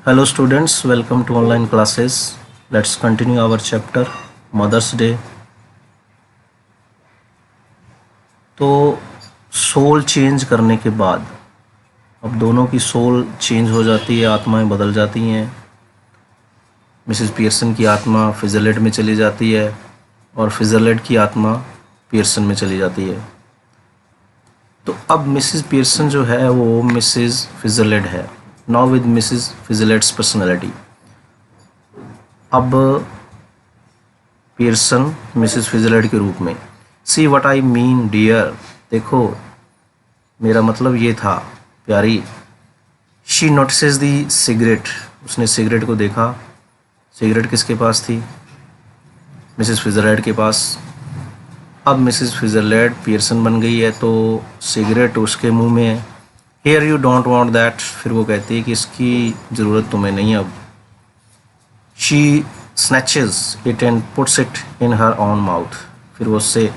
Hello students, welcome to online classes. Let's continue our chapter Mother's Day. तो soul change करने के बाद अब दोनों की सोल चेंज हो जाती है, आत्माएं बदल जाती हैं। मिसेस पियर्सन की आत्मा फिजरलैंड में चली जाती है और फिजरलैंड की आत्मा पियर्सन में चली जाती है। तो अब मिसेस पियर्सन जो है वो मिसेस फिजरलैंड है। Now with Mrs Fitzgerald's personality. अब पियर्सन मिसेस फिजरलैंड के रूप में। See what I mean dear, देखो मेरा मतलब ये था प्यारी। शी नोटिसेस दी सिगरेट, उसने सिगरेट को देखा। सिगरेट किसके पास थी? मिसेस फिजरलैंड के पास। अब मिसेस फिजरलैंड पियर्सन बन गई है तो सिगरेट उसके मुंह में है। Here you don't want that, फिर वो कहती है कि इसकी ज़रूरत तुम्हें नहीं अब। She snatches it and puts it in her on mouth, फिर वो उससे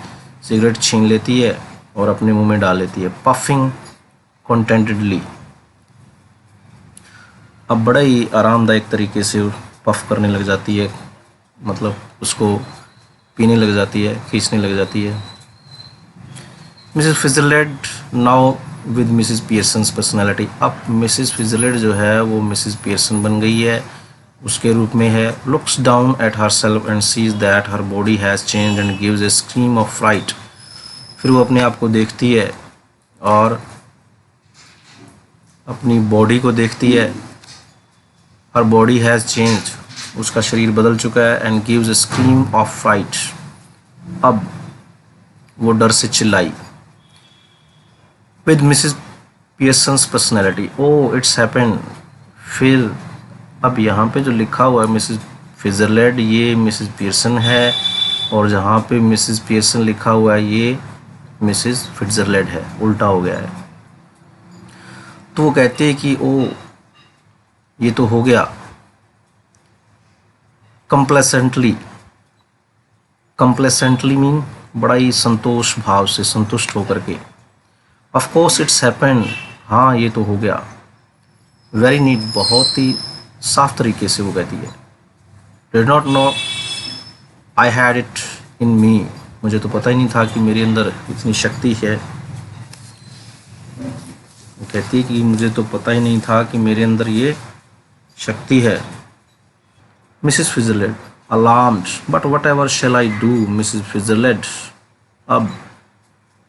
सिगरेट छीन लेती है और अपने मुंह में डाल लेती है। पफिंग कॉन्टेंटेडली, अब बड़ा ही आरामदायक तरीके से पफ करने लग जाती है, मतलब उसको पीने लग जाती है, खींचने लग जाती है। Mrs Fitzgerald now with Mrs Pearson's personality. अब मिसेस फिजरलैंड जो है वो मिसेस पियर्सन बन गई है, उसके रूप में है। Looks down at herself and sees that her body has change and gives a scream of fright, फिर वो अपने आप को देखती है और अपनी बॉडी को देखती है। हर बॉडी हैज़ चेंज, उसका शरीर बदल चुका है। And gives a scream of fright, अब वो डर से चिल्लाई। With Mrs Pearson's personality, oh it's happened, फिर अब यहाँ पे जो लिखा हुआ है मिसेस फिजरलैंड, ये मिसेस पियर्सन है, और जहाँ पे मिसेस पियर्सन लिखा हुआ है ये मिसेस फिजरलैंड है, उल्टा हो गया है। तो वो कहते हैं कि ओ ये तो हो गया। कंप्लेसेंटली, कंप्लेसेंटली मीन बड़ा ही संतोष भाव से, संतुष्ट होकर के। ऑफ कोर्स इट्स हैपेंड, हाँ ये तो हो गया। वेरी नीट, बहुत ही साफ तरीके से वो कहती है। Did not know I had it in me, मुझे तो पता ही नहीं था कि मेरे अंदर इतनी शक्ति है। वो कहती है कि मुझे तो पता ही नहीं था कि मेरे अंदर ये शक्ति है। Mrs Fitzgerald alarmed, but whatever shall I do Mrs Fitzgerald. अब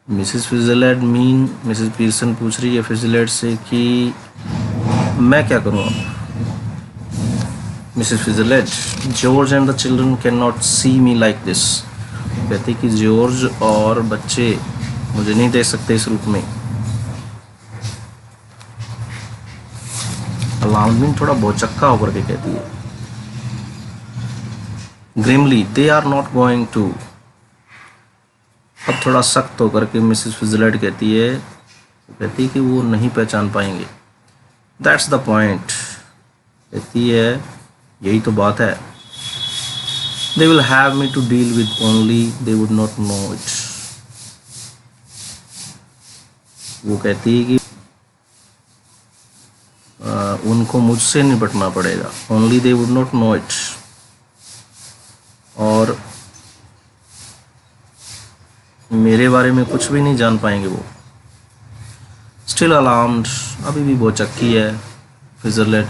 Mrs Fitzgerald mean Mrs Pearson पूछ रही है फिजरलैंड से कि मैं क्या करूँ अब। Mrs Fitzgerald, George and the children cannot see me like this, कहती कि जॉर्ज और बच्चे मुझे नहीं देख सकते इस रूप में। अलाउंड थोड़ा बोचक्का होकर के कहती है। Grimly, they are not going to, अब थोड़ा सख्त होकर के मिसेस फिजरलैंड कहती है, कहती है कि वो नहीं पहचान पाएंगे। दैट्स द पॉइंट, कहती है यही तो बात है। They will have me to deal with only they would not know it, वो कहती है कि उनको मुझसे निपटना पड़ेगा। Only they would not know it, और मेरे बारे में कुछ भी नहीं जान पाएंगे वो। स्टिल अलार्म्ड, अभी भी भौचक्की है Fitzgerald.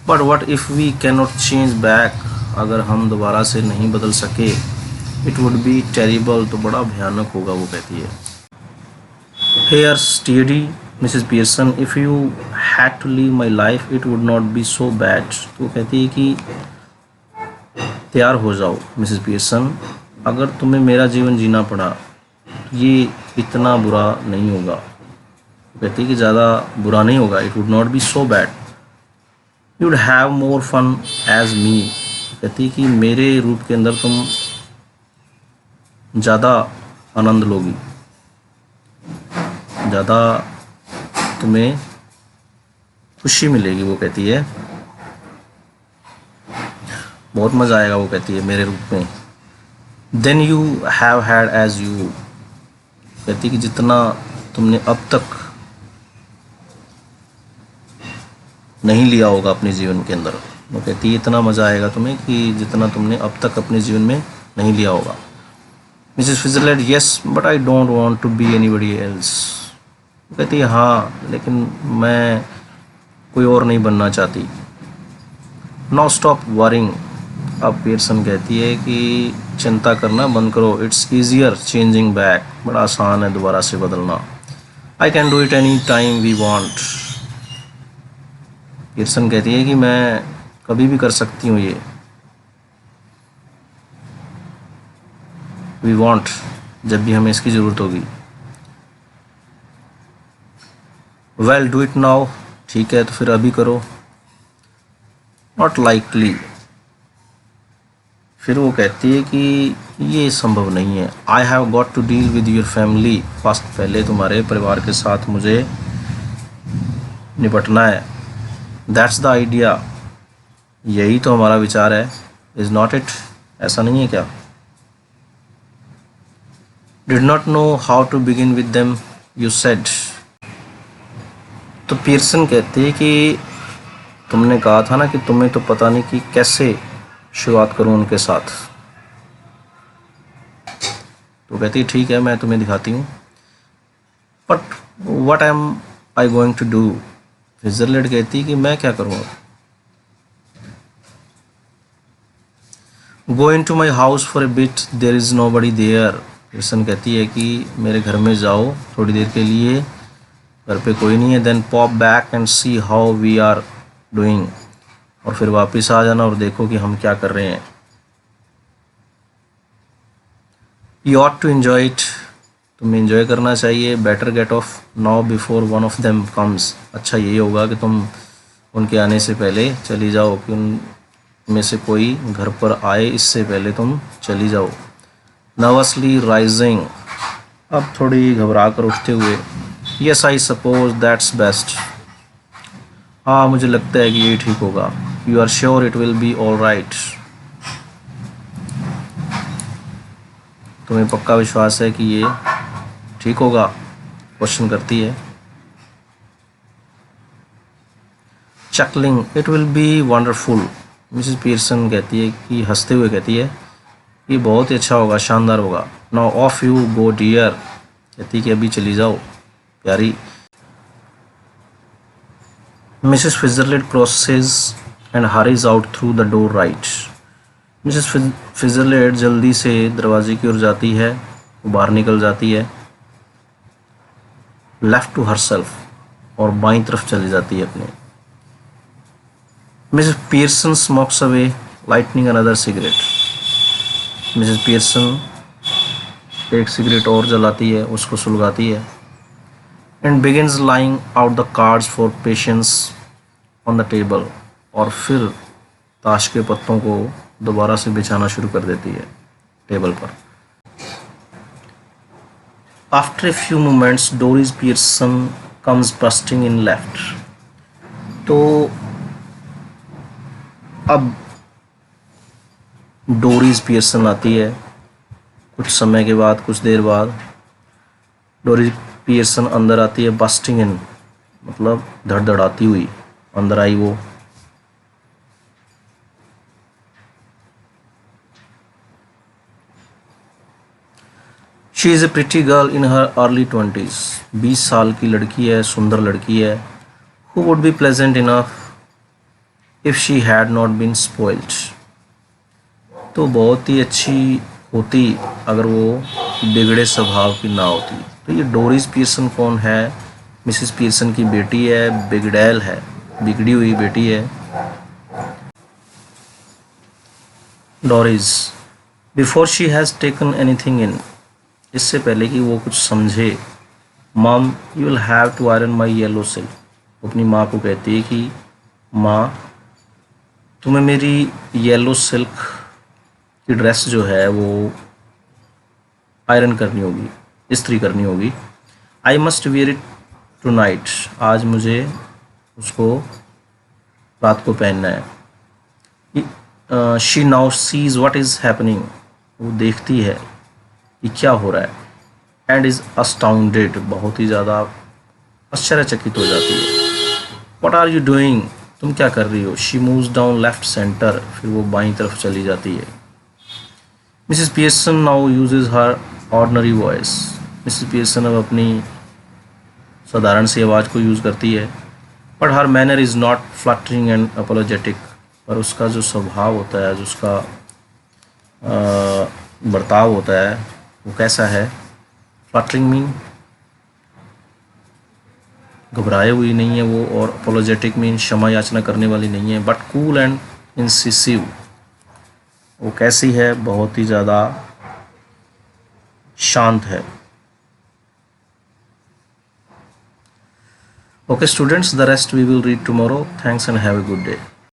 But what if we cannot change back, अगर हम दोबारा से नहीं बदल सके। इट वुड बी टेरिबल, तो बड़ा भयानक होगा, वो कहती है। Here steady Mrs Pearson, if you had to live my life it would not be so bad, तो कहती है कि तैयार हो जाओ मिसेस पियर्सन, अगर तुम्हें मेरा जीवन जीना पड़ा ये इतना बुरा नहीं होगा। कहती है कि ज़्यादा बुरा नहीं होगा। It would not be so bad, you would have more fun as me, कहती है कि मेरे रूप के अंदर तुम ज़्यादा आनंद लोगी, ज़्यादा तुम्हें खुशी मिलेगी, वो कहती है बहुत मज़ा आएगा, वो कहती है मेरे रूप में। Then you have had as you, कहती कि जितना तुमने अब तक नहीं लिया होगा अपने जीवन के अंदर। वो कहती है इतना मज़ा आएगा तुम्हें कि जितना तुमने अब तक अपने जीवन में नहीं लिया होगा। Mrs Switzerland yes but I don't want to be anybody else. वो कहती है हाँ लेकिन मैं कोई और नहीं बनना चाहती। Now stop worrying. अब पियर्सन कहती है कि चिंता करना बंद करो। It's easier changing back. बड़ा आसान है दोबारा से बदलना। I can do it any time we want. Pearson कहती है कि मैं कभी भी कर सकती हूँ ये। वी वांट जब भी हमें इसकी ज़रूरत होगी। Well do it now. ठीक है तो फिर अभी करो। Not likely. फिर वो कहती है कि ये संभव नहीं है। I have got to deal with your family first. पहले तुम्हारे परिवार के साथ मुझे निपटना है। That's the idea. यही तो हमारा विचार है। Is not it. ऐसा नहीं है क्या? Did not know how to begin with them you said. तो पियर्सन कहते हैं कि तुमने कहा था ना कि तुम्हें तो पता नहीं कि कैसे शुरुआत करूं उनके साथ। तो कहती है ठीक है मैं तुम्हें दिखाती हूँ। But what am I going to do. Fitzgerald कहती है कि मैं क्या करूँ। Go into my house for a bit there is nobody there. Pearson कहती है कि मेरे घर में जाओ थोड़ी देर के लिए, घर पे कोई नहीं है। Then pop back and see how we are doing. और फिर वापस आ जाना और देखो कि हम क्या कर रहे हैं। You ought to enjoy it. तुम्हें एंजॉय करना चाहिए। Better get off now before one of them comes. अच्छा यही होगा कि तुम उनके आने से पहले चली जाओ, कि उन में से कोई घर पर आए इससे पहले तुम चली जाओ। Nervously rising. अब थोड़ी घबरा कर उठते हुए। Yes I suppose that's best. हाँ मुझे लगता है कि यही ठीक होगा। You are sure it will be all right. तुम्हें पक्का विश्वास है कि ये ठीक होगा? क्वेश्चन करती है। चकलिंग it will B wonderful. Mrs Pearson कहती है कि हंसते हुए कहती है ये बहुत ही अच्छा होगा, शानदार होगा। Now off you go dear. कहती है कि अभी चली जाओ प्यारी। Mrs Switzerland crosses and hurries out through the door right. Mrs Switzerland जल्दी से दरवाजे की ओर जाती है, वो बाहर निकल जाती है। लेफ्ट टू हरसेल्फ और बाईं तरफ चली जाती है अपने। Mrs Pearson smokes away lightning another cigarette. Mrs Pearson एक सिगरेट और जलाती है, उसको सुलगाती है। And begins lying out the cards for patience on the table. और फिर ताश के पत्तों को दोबारा से बिछाना शुरू कर देती है टेबल पर। After a few moments Doris Pearson comes bustling in left. तो अब डोरिस पियर्सन आती है कुछ समय के बाद, कुछ देर बाद। डोरिस पियर्सन अंदर आती है। बस्टिंग इन मतलब धड़धड़ाती हुई अंदर आई वो। She is a pretty girl in her early 20s। 20 साल की लड़की है, सुंदर लड़की है। Who would be pleasant enough if she had not been spoiled. तो बहुत ही अच्छी होती अगर वो बिगड़े स्वभाव की ना होती। तो ये डोरिस पियर्सन कौन है? मिसेस पियर्सन की बेटी है, बिगड़ैल है, बिगड़ी हुई बेटी है डोरिस। Before she has taken anything in. इससे पहले कि वो कुछ समझे। Mom you will have to iron my yellow silk. अपनी माँ को कहती है कि माँ तुम्हें मेरी येलो सिल्क की ड्रेस जो है वो आयरन करनी होगी, इस्त्री करनी होगी। I must wear it tonight. आज मुझे उसको रात को पहनना है। She now sees what is happening. वो देखती है कि क्या हो रहा है। And is astounded. बहुत ही ज़्यादा आश्चर्यचकित हो जाती है। What are you doing. तुम क्या कर रही हो? She moves down left centre, फिर वो बाईं तरफ चली जाती है। Mrs Pearson now uses her ordinary voice, Mrs Pearson अब अपनी साधारण सी आवाज़ को यूज़ करती है। But her manner is not fluttering and apologetic, पर उसका जो स्वभाव होता है, जो उसका बर्ताव होता है वो कैसा है? फ्लटरिंग मीन घबराए हुई नहीं है वो, और अपोलोजेटिक मीन क्षमा याचना करने वाली नहीं है, बट कूल एंड इंसिसिव। वो कैसी है? बहुत ही ज़्यादा शांत है। Okay students, the rest we will read tomorrow. Thanks and have a good day.